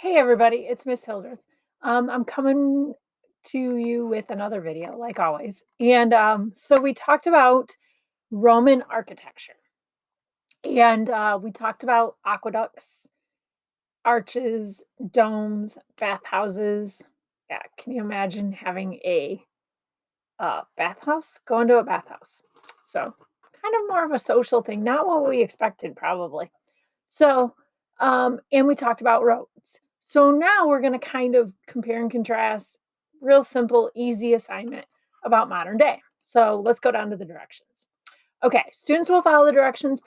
Hey everybody, it's Miss Hildreth. I'm coming to you with another video, like always. And we talked about Roman architecture, and we talked about aqueducts, arches, domes, bathhouses. Yeah, can you imagine having a bathhouse? Going to a bathhouse. So, kind of more of a social thing, not what we expected, probably. And we talked about roads. So now we're going to kind of compare and contrast, real simple, easy assignment about modern day. So let's go down to the directions. Okay, students will follow the directions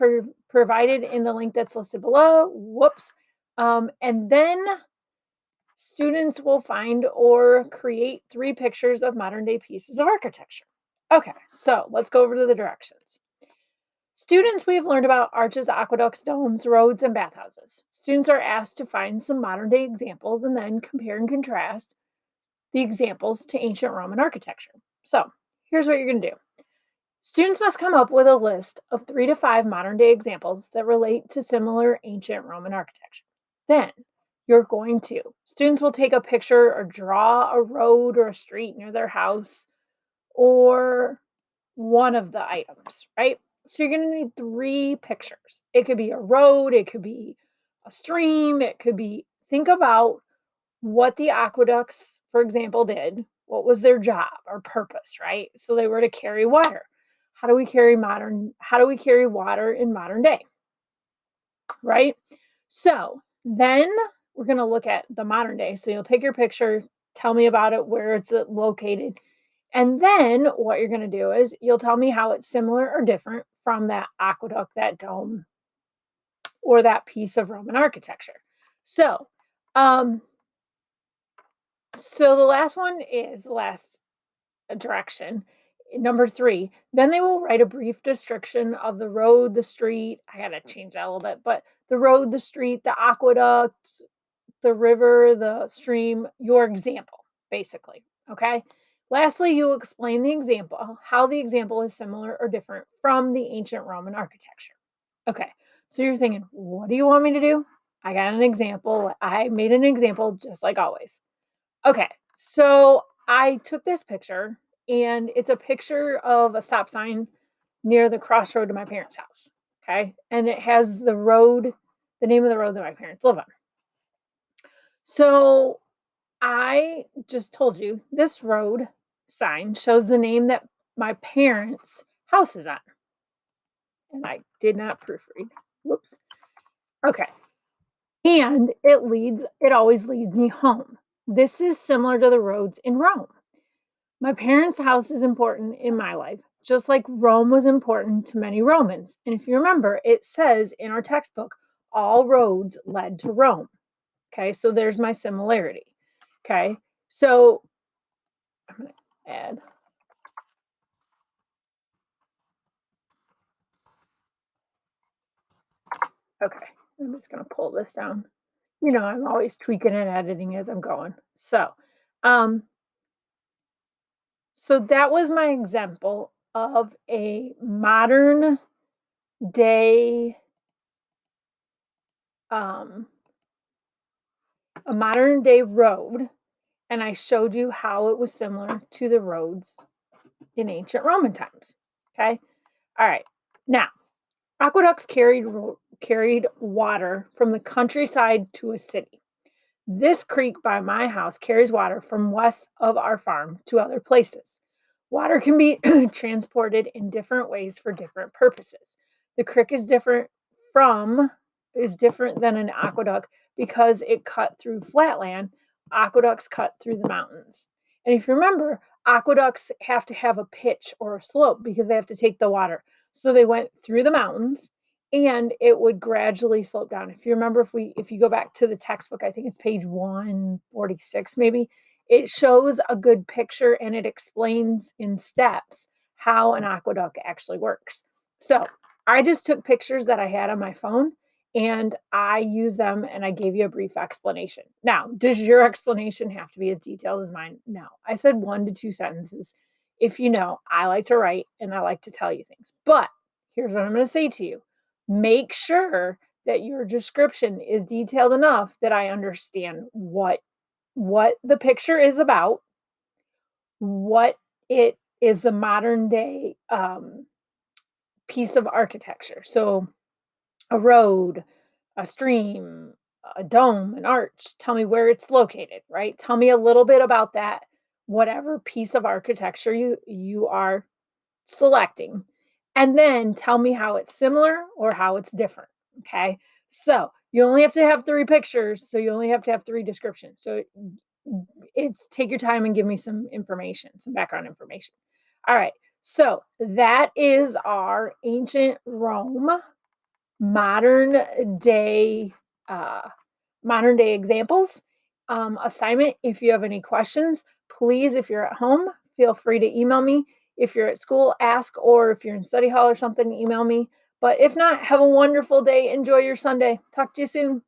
provided in the link that's listed below. Whoops. And then students will find or create 3 pictures of modern day pieces of architecture. Okay, so let's go over to the directions. Students, we have learned about arches, aqueducts, domes, roads, and bathhouses. Students are asked to find some modern day examples and then compare and contrast the examples to ancient Roman architecture. So here's what you're going to do. Students must come up with a list of 3 to 5 modern day examples that relate to similar ancient Roman architecture. Then students will take a picture or draw a road or a street near their house or one of the items, right? So you're going to need 3 pictures. It could be a road, it could be a stream, it could be, think about what the aqueducts, for example, did. What was their job or purpose, right? So they were to carry water. How do we carry water in modern day, right? So then we're going to look at the modern day. So you'll take your picture, tell me about it, where it's located, and then what you're going to do is you'll tell me how it's similar or different from that aqueduct, that dome, or that piece of Roman architecture. So, um, so the last one is the last direction, number 3. Then they will write a brief description of the road, the street. I gotta change that a little bit, but the road, the street, the aqueduct, the river, the stream, your example, basically. Okay. Lastly, you'll explain the example, how the example is similar or different from the ancient Roman architecture. Okay. So you're thinking, what do you want me to do? I got an example. I made an example just like always. Okay. So I took this picture and it's a picture of a stop sign near the crossroad to my parents' house. Okay. And it has the name of the road that my parents live on. So I just told you this road sign shows the name that my parents' house is on. And I did not proofread. Whoops. Okay. And it always leads me home. This is similar to the roads in Rome. My parents' house is important in my life, just like Rome was important to many Romans. And if you remember, it says in our textbook, all roads led to Rome. Okay. So there's my similarity. Okay. So I'm going to add. Okay, I'm just gonna pull this down. I'm always tweaking and editing as I'm going. Um, so that was my example of day, um, a modern day road, and I showed you how it was similar to the roads in ancient Roman times. Okay, all right. Now, aqueducts carried water from the countryside to a city. This creek by my house carries water from west of our farm to other places. Water can be transported in different ways for different purposes. The creek from is different than an aqueduct because it cut through flat land. Aqueducts cut through the mountains. And if you remember, aqueducts have to have a pitch or a slope because they have to take the water. So they went through the mountains and it would gradually slope down. If you remember, if you go back to the textbook, I think it's page 146 maybe, it shows a good picture and it explains in steps how an aqueduct actually works. So I just took pictures that I had on my phone and I used them and I gave you a brief explanation. Now, does your explanation have to be as detailed as mine? No. I said 1 to 2 sentences. If you know, I like to write and I like to tell you things. But here's what I'm going to say to you. Make sure that your description is detailed enough that I understand what the picture is about, what it is the modern day piece of architecture. So a road, a stream, a dome, an arch. Tell me where it's located, right? Tell me a little bit about that, whatever piece of architecture you are selecting. And then tell me how it's similar or how it's different. Okay. So you only have to have three pictures. So you only have to have three descriptions. So it's take your time and give me some information, some background information. All right. So that is our ancient Rome modern day uh, modern day examples assignment. If you have any questions, please, if you're at home, feel free to email me. If you're at school, ask, or if you're in study hall or something, email me. But if not, have a wonderful day. Enjoy your Sunday. Talk to you soon.